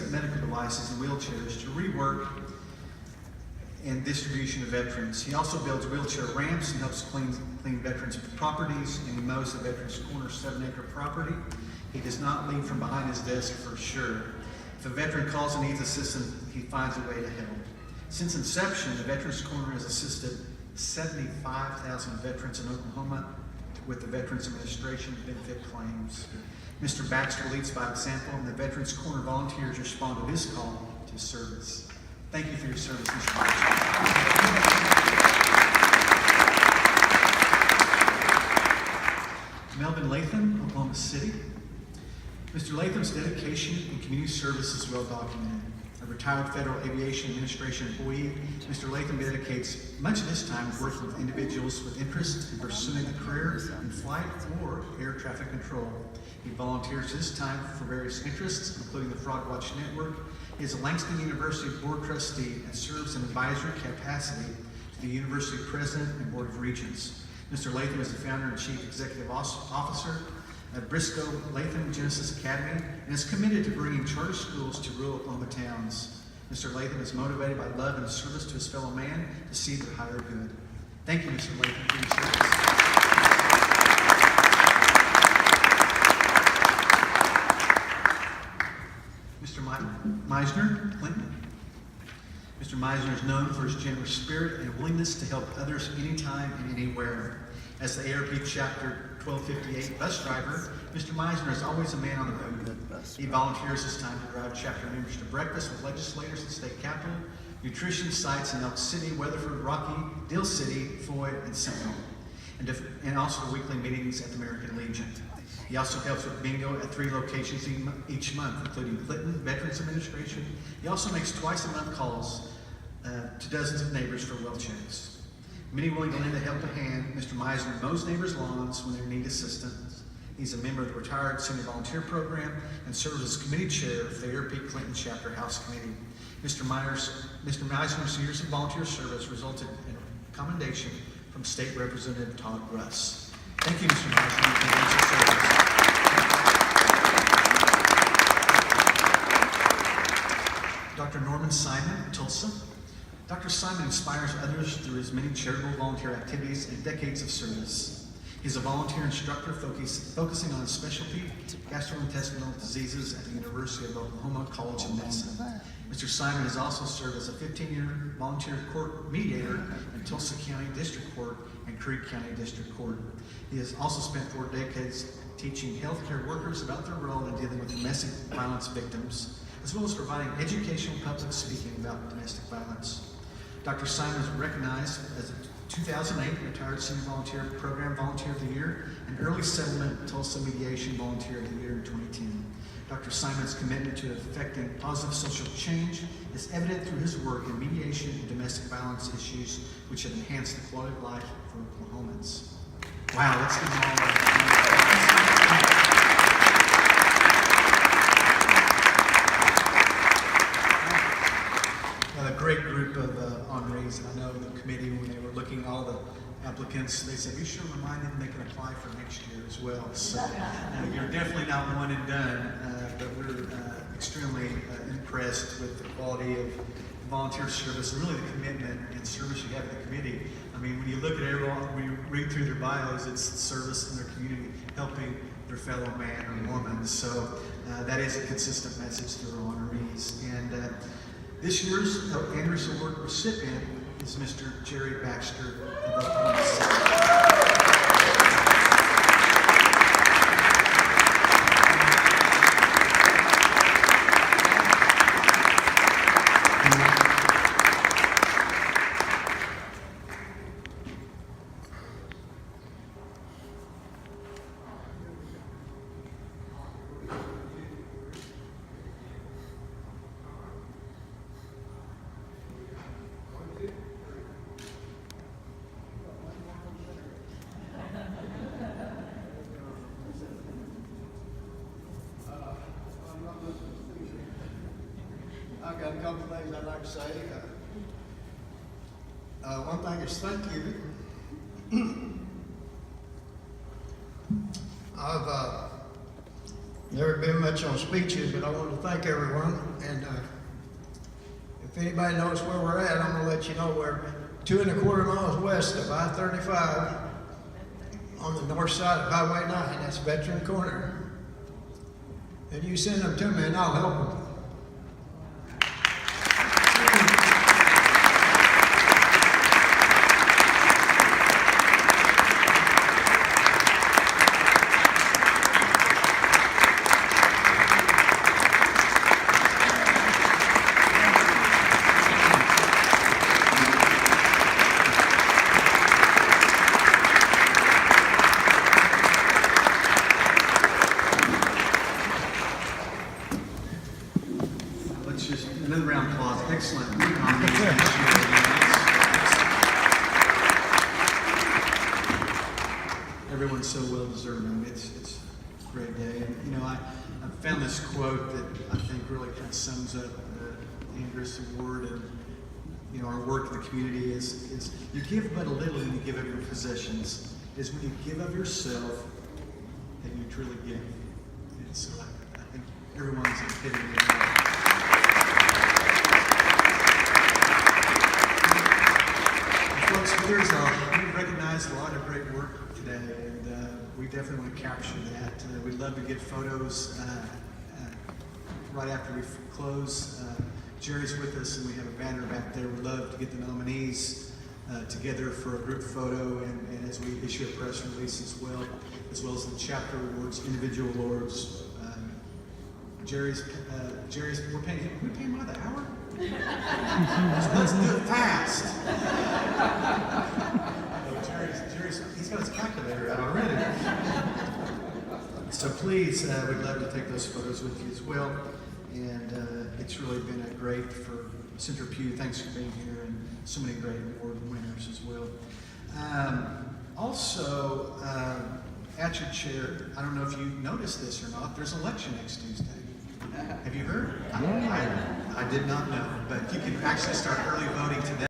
medical devices and wheelchairs to rework and distribution of veterans. He also builds wheelchair ramps and helps clean veterans' properties, and he mows the Veterans Corner 7-acre property. He does not leave from behind his desk for sure. If a veteran calls and needs assistance, he finds a way to help. Since inception, the Veterans Corner has assisted 75,000 veterans in Oklahoma with the Veterans Administration benefit claims. Mr. Baxter leads by example, and the Veterans Corner volunteers respond to his call to service. Thank you for your service, Mr. Baxter. Melvin Latham, Oklahoma City. Mr. Latham's dedication and community service is well documented. A retired Federal Aviation Administration employee, Mr. Latham dedicates much of his time working with individuals with interest in pursuing a career in flight or air traffic control. He volunteers his time for various interests, including the Fraud Watch Network. He is a Langston University Board Trustee and serves in advisory capacity to the University President and Board of Regents. Mr. Latham is the founder and Chief Executive Officer at Briscoe Latham Genesis Academy and is committed to bringing charter schools to rural Oklahoma towns. Mr. Latham is motivated by love and service to his fellow man to see their higher good. Thank you, Mr. Latham, for your service. Mr. Meisner, Clinton. Mr. Meisner is known for his generous spirit and willingness to help others anytime and anywhere. As the Aarp Chapter 1258 bus driver, Mr. Meisner is always a man on the road. He volunteers his time to drive chapter members to breakfast with legislators at state capitol, nutrition sites in Elk City, Weatherford, Rocky, Dill City, Floyd, and Seminole, and also the weekly meetings at the American Legion. He also helps with bingo at 3 locations each month, including Clinton Veterans Administration. He also makes twice-a-month calls to dozens of neighbors for well checks. Many willing to lend a helping hand, Mr. Meisner mows neighbors' lawns when they need assistance. He's a member of the Retired Senior Volunteer Program and serves as committee chair of the Aarp Clinton Chapter House Committee. Mr. Meisner's years of volunteer service resulted in a commendation from State Representative Todd Russ. Thank you, Mr. Meisner, for your service. Dr. Norman Simon, Tulsa. Dr. Simon inspires others through his many charitable volunteer activities and decades of service. He's a volunteer instructor focusing on specialty gastrointestinal diseases at the University of Oklahoma College of Medicine. Mr. Simon has also served as a 15-year volunteer court mediator in Tulsa County District Court and Creek County District Court. He has also spent 4 decades teaching healthcare workers about their role in dealing with domestic violence victims, as well as providing educational public speaking about domestic violence. Dr. Simon is recognized as a 2008 Retired Senior Volunteer Program Volunteer of the Year and Early Settlement Tulsa Mediation Volunteer of the Year in 2010. Dr. Simon's commitment to effecting positive social change is evident through his work in mediation and domestic violence issues, which have enhanced the quality of life for Oklahomans. Wow, let's give them all a great group of honorees, and I know the committee, when they were looking at all the applicants, they said, be sure to remind them they can apply for next year as well. So you're definitely not one and done, but we're extremely impressed with the quality of volunteer service and really the commitment and service you have to the committee. I mean, when you look at everyone, when you read through their bios, it's service in their community, helping their fellow man or woman. So that is a consistent message to our honorees. And this year's Andrews Award recipient is Mr. Jerry Baxter of Oklahoma City. I've got a couple of things I'd like to say. One thing is thank you. I've Never been much on speeches, but I want to thank everyone. And if anybody knows where we're at, I'm going to let you know we're 2.25 miles west of I-35 on the north side of Highway 9. That's Veteran Corner. And you send them to me and I'll help them. Let's just, another round of applause. Excellent. Nominations. Everyone's so well deserving. It's a great day. And, you know, I found this quote that I think really kind of sums up the Andrus Award and, you know, our work in the community is you give but a little and you give of your possessions. Is when you give of yourself that you truly give. And so I think everyone's epitome of that. Folks, we recognize a lot of great work today, and we definitely want to capture that. We'd love to get photos right after we close. Jerry's with us, and we have a banner back there. We'd love to get the nominees together for a group photo, and as we issue a press release as well as the chapter awards, individual awards. Jerry's, we're paying him by the hour? Let's do it fast. Jerry's, he's got his calculator out already. So please, we'd love to take those photos with you as well. And it's really been a great for Central Pew. Thanks for being here, and so many great award winners as well. Also, at your chair, I don't know if you noticed this or not, there's an election next Tuesday. Have you heard? I did not know, but you can actually start early voting today.